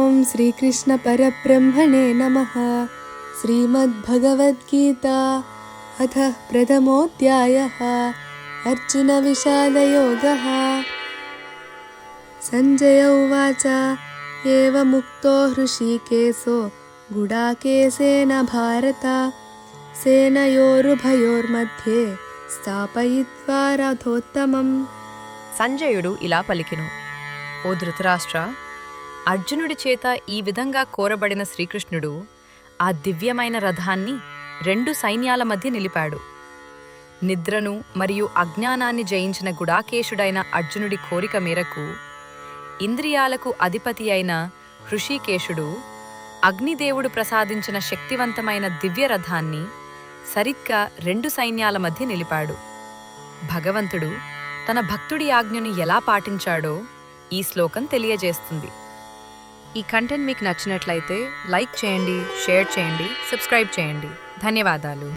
ఓం శ్రీకృష్ణ పరబ్రహ్మణే నమః. శ్రీమద్భగవద్గీతా అథ ప్రథమోऽధ్యాయः. అర్జున విషాదయోగः. సంజయ ఉవాచ ఏవముక్తో హృషీకేశో గుడాకేశేన భారత సేనయోరుభయోర్మధ్యే స్థాపయిత్వా రథోత్తమం. సంజయుడు ఇలా పలికెను, ఓ ధృతరాష్ట్ర, అర్జునుడి చేత ఈ విధంగా కోరబడిన శ్రీకృష్ణుడు ఆ దివ్యమైన రథాన్ని రెండు సైన్యాల మధ్య నిలిపాడు. నిద్రను మరియు అజ్ఞానాన్ని జయించిన గుడాకేశుడైన అర్జునుడి కోరిక మేరకు ఇంద్రియాలకు అధిపతి అయిన హృషీకేశుడు అగ్నిదేవుడు ప్రసాదించిన శక్తివంతమైన దివ్య రథాన్ని సరిగ్గా రెండు సైన్యాల మధ్య నిలిపాడు. భగవంతుడు తన భక్తుడి ఆజ్ఞను ఎలా పాటించాడో ఈ శ్లోకం తెలియజేస్తుంది. ఈ కంటెంట్ మీకు నచ్చినట్లయితే లైక్ చేయండి, షేర్ చేయండి, సబ్స్క్రైబ్ చేయండి. ధన్యవాదాలు.